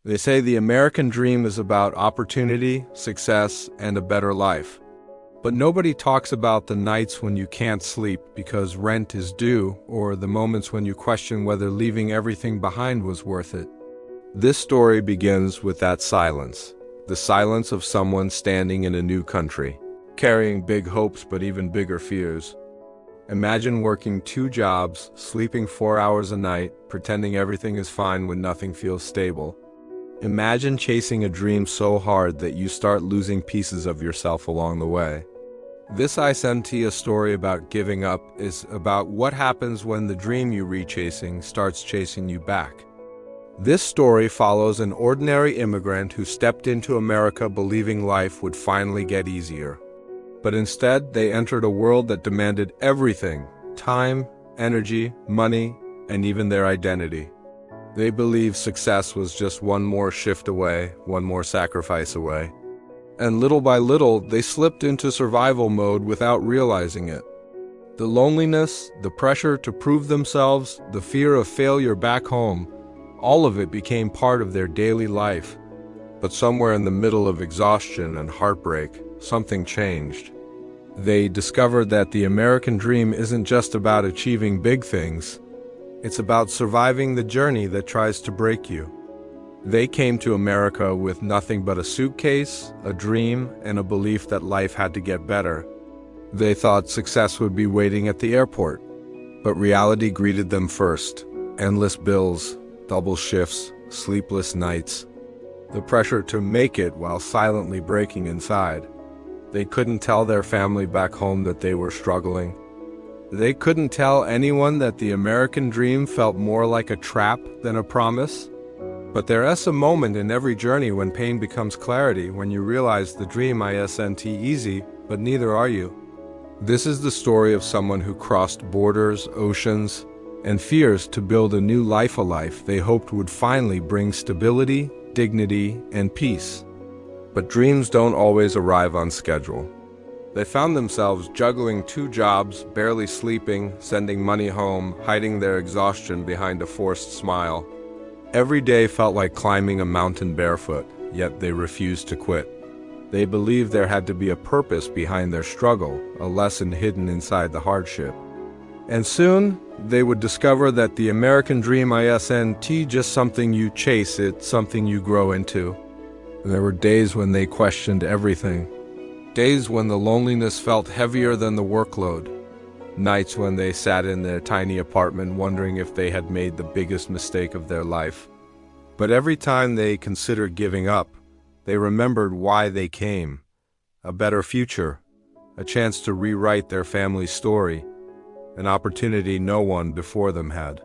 They say the American dream is about opportunity, success, and a better life. But nobody talks about the nights when you can't sleep because rent is due, or the moments when you question whether leaving everything behind was worth it. This story begins with that silence, the silence of someone standing in a new country, carrying big hopes but even bigger fears. Imagine working 2 jobs, sleeping 4 hours a night, pretending everything is fine when nothing feels stable. Imagine chasing a dream so hard that you start losing pieces of yourself along the way. This a story about giving up is about what happens when the dream you re-chasing starts chasing you back. This story follows an ordinary immigrant who stepped into America believing life would finally get easier. But instead, they entered a world that demanded everything: time, energy, money, and even their identity. They believed success was just one more shift away, one more sacrifice away. And little by little, they slipped into survival mode without realizing it. The loneliness, the pressure to prove themselves, the fear of failure back home, all of it became part of their daily life. But somewhere in the middle of exhaustion and heartbreak, something changed. They discovered that the American dream isn't just about achieving big things. It's about surviving the journey that tries to break you. They came to America with nothing but a suitcase, a dream, and a belief that life had to get better. They thought success would be waiting at the airport. But reality greeted them first. Endless bills, double shifts, sleepless nights. The pressure to make it while silently breaking inside. They couldn't tell their family back home that they were struggling. They couldn't tell anyone that the American dream felt more like a trap than a promise. But there is a moment in every journey when pain becomes clarity, when you realize the dream isn't easy, but neither are you. This is the story of someone who crossed borders, oceans, and fears to build a new life, a life they hoped would finally bring stability, dignity, and peace. But dreams don't always arrive on schedule. They found themselves juggling 2 jobs, barely sleeping, sending money home, hiding their exhaustion behind a forced smile. Every day felt like climbing a mountain barefoot, yet they refused to quit. They believed there had to be a purpose behind their struggle, a lesson hidden inside the hardship. And soon, they would discover that the American dream isn't just something you chase, it's something you grow into. There were days when they questioned everything. Days when the loneliness felt heavier than the workload. Nights when they sat in their tiny apartment wondering if they had made the biggest mistake of their life. But every time they considered giving up, they remembered why they came. A better future, a chance to rewrite their family's story, an opportunity no one before them had.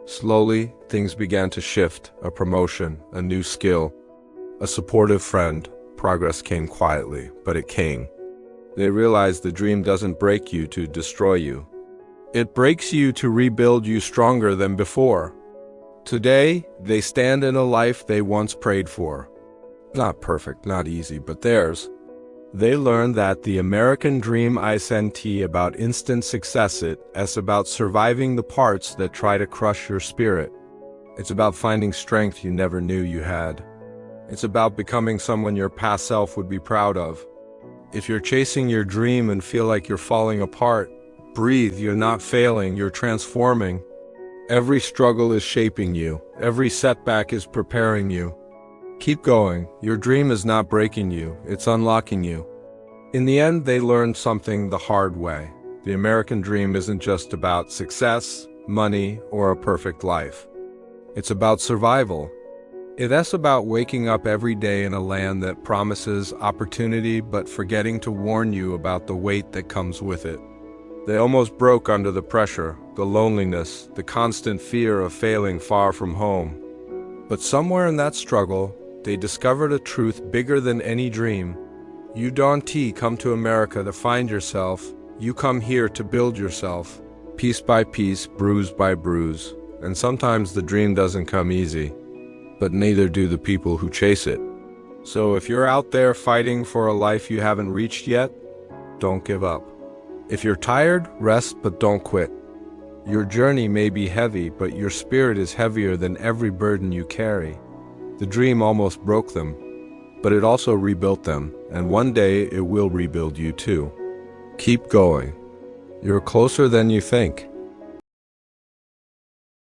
Slowly, things began to shift, a promotion, a new skill, a supportive friend. Progress came quietly, but it came. They realized the dream doesn't break you to destroy you. It breaks you to rebuild you stronger than before. Today, they stand in a life they once prayed for. Not perfect, not easy, but theirs. They learned that the American dream isn't about instant success, it's about surviving the parts that try to crush your spirit. It's about finding strength you never knew you had. It's about becoming someone your past self would be proud of. If you're chasing your dream and feel like you're falling apart, breathe, you're not failing, you're transforming. Every struggle is shaping you, every setback is preparing you. Keep going, your dream is not breaking you, it's unlocking you. In the end, they learned something the hard way. The American dream isn't just about success, money, or a perfect life. It's about survival. It's about waking up every day in a land that promises opportunity but forgetting to warn you about the weight that comes with it. They almost broke under the pressure, the loneliness, the constant fear of failing far from home. But somewhere in that struggle, they discovered a truth bigger than any dream. You don't come to America to find yourself, you come here to build yourself, piece by piece, bruise by bruise. And sometimes the dream doesn't come easy. But neither do the people who chase it. So if you're out there fighting for a life you haven't reached yet, don't give up. If you're tired, rest, but don't quit. Your journey may be heavy, but your spirit is heavier than every burden you carry. The dream almost broke them, but it also rebuilt them, and one day it will rebuild you too. Keep going. You're closer than you think.